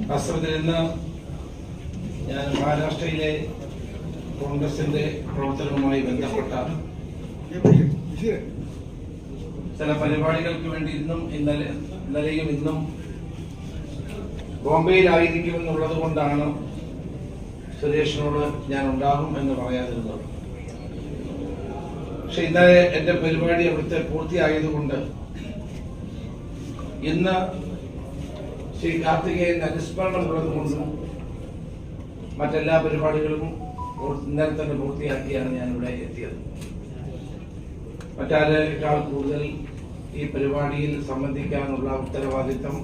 വാസ്തവത്തിൽ ഇന്ന് ഞാൻ മഹാരാഷ്ട്രയിലെ കോൺഗ്രസിന്റെ പ്രവർത്തനവുമായി ബന്ധപ്പെട്ട ചില പരിപാടികൾക്ക് വേണ്ടി ഇന്നലെയും ഇന്നും ബോംബെയിലായിരിക്കുമെന്നുള്ളത് കൊണ്ടാണ് സുരേഷിനോട് ഞാൻ ഉണ്ടാകും എന്ന് പറയാതിരുന്നത്. പക്ഷെ ഇന്നലെ എന്റെ പരിപാടി അവിടുത്തെ പൂർത്തിയായതുകൊണ്ട് ഇന്ന് ശ്രീ കാർത്തികേയൻ അനുസ്മരണം ഉള്ളതുകൊണ്ടും മറ്റെല്ലാ പരിപാടികളും ഇന്നലെ തന്നെ പൂർത്തിയാക്കിയാണ് ഞാൻ ഇവിടെ എത്തിയത്. മറ്റാരേക്കാൾ കൂടുതൽ ഈ പരിപാടിയിൽ സംബന്ധിക്കാനുള്ള ഉത്തരവാദിത്തം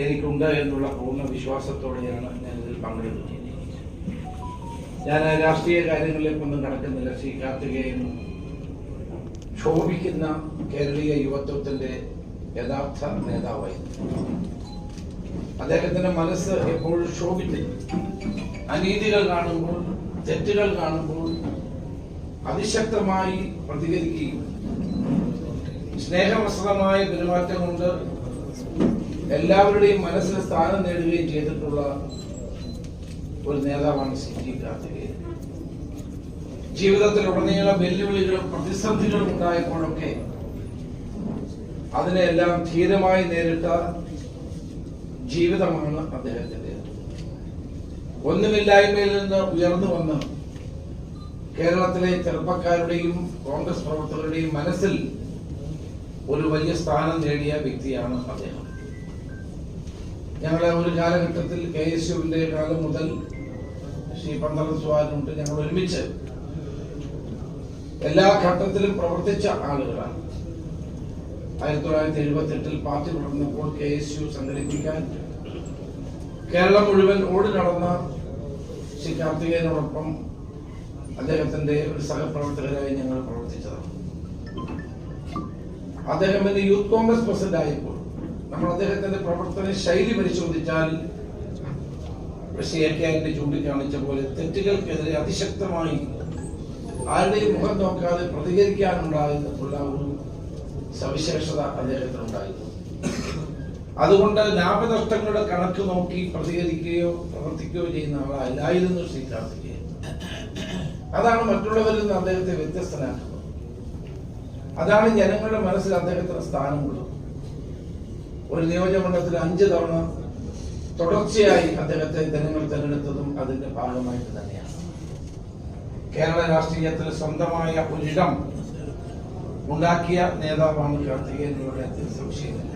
എനിക്കുണ്ട് എന്നുള്ള പൂർണ്ണ വിശ്വാസത്തോടെയാണ് ഞാൻ ഇതിൽ പങ്കെടുക്കുന്നത്. ഞാൻ രാഷ്ട്രീയ കാര്യങ്ങളിലേക്കൊന്നും കടക്കുന്നില്ല. ശ്രീ കാർത്തികേയൻ ക്ഷോഭിക്കുന്ന കേരളീയ യുവത്വത്തിന്റെ യഥാർത്ഥ നേതാവായിരുന്നു. അദ്ദേഹത്തിന്റെ മനസ്സ് എപ്പോഴും ക്ഷോഭിക്കുന്നു. അനീതികൾ കാണുമ്പോൾ, തെറ്റുകൾ കാണുമ്പോൾ അതിശക്തമായി പ്രതികരിക്കുകയും സ്നേഹവസ്ത്രമായ പെരുമാറ്റം കൊണ്ട് എല്ലാവരുടെയും മനസ്സിൽ സ്ഥാനം നേടുകയും ചെയ്തിട്ടുള്ള ഒരു നേതാവാണ് ശ്രീ കാർത്തികേയൻ. ജീവിതത്തിലുടനീളം വെല്ലുവിളികളും പ്രതിസന്ധികളും ഉണ്ടായപ്പോഴൊക്കെ അതിനെല്ലാം ധീരമായി നേരിട്ട ജീവിതമാണ് അദ്ദേഹത്തിന്റെ. ഒന്നുമില്ലായ്മയിൽ നിന്ന് ഉയർന്നു വന്ന് കേരളത്തിലെ ചെറുപ്പക്കാരുടെയും കോൺഗ്രസ് പ്രവർത്തകരുടെയും മനസ്സിൽ ഒരു വലിയ സ്ഥാനം നേടിയ വ്യക്തിയാണ് അദ്ദേഹം. ഞങ്ങളെ ഒരു കാലഘട്ടത്തിൽ KSUവിന്റെ കാലം മുതൽ ശ്രീ പന്തളം സ്വാനുണ്ട് ഞങ്ങൾ ഒരുമിച്ച് എല്ലാ ഘട്ടത്തിലും പ്രവർത്തിച്ച ആളുകളാണ്. 1978 പാർട്ടി തുടർന്നപ്പോൾ KSU സംഘടിപ്പിക്കാൻ കേരളം മുഴുവൻ ഓടി നടന്ന ശ്രീ കാർത്തികേയനോടൊപ്പം അദ്ദേഹത്തിന്റെ ഒരു സഹപ്രവർത്തകരായി ഞങ്ങൾ പ്രവർത്തിച്ചതാണ്. അദ്ദേഹം എന്റെ യൂത്ത് കോൺഗ്രസ് പ്രസിഡന്റ് ആയപ്പോൾ നമ്മൾ അദ്ദേഹത്തിന്റെ പ്രവർത്തന ശൈലി പരിശോധിച്ചാൽ ശ്രീ AK ആന്റണി ചൂണ്ടിക്കാണിച്ച പോലെ തെറ്റുകൾക്കെതിരെ അതിശക്തമായി ആരുടെയും മുഖം നോക്കാതെ പ്രതികരിക്കാനുണ്ടായിട്ടുള്ള ഒരു സവിശേഷത അദ്ദേഹത്തിനുണ്ടായിരുന്നു. അതുകൊണ്ട് ലാഭനഷ്ടങ്ങളുടെ കണക്ക് നോക്കി പ്രതികരിക്കുകയോ പ്രവർത്തിക്കുകയോ ചെയ്യുന്ന ആളല്ലായിരുന്നു ശ്രീ കാർത്തികേയൻ. അതാണ് മറ്റുള്ളവരിൽ നിന്ന് അദ്ദേഹത്തെ വ്യത്യസ്തനാക്കുന്നത്. അതാണ് ജനങ്ങളുടെ മനസ്സിൽ അദ്ദേഹത്തിന് സ്ഥാനമുള്ളത്. ഒരു നിയോജകമണ്ഡലത്തിൽ 5 തവണ തുടർച്ചയായി അദ്ദേഹത്തെ ജനങ്ങൾ തെരഞ്ഞെടുത്തതും അതിന്റെ ഭാഗമായിട്ട് തന്നെയാണ്. കേരള രാഷ്ട്രീയത്തിൽ സ്വന്തമായ ഒരിടം ഉണ്ടാക്കിയ നേതാവാണ് കാർത്തികേയൻ. സംശയമില്ല.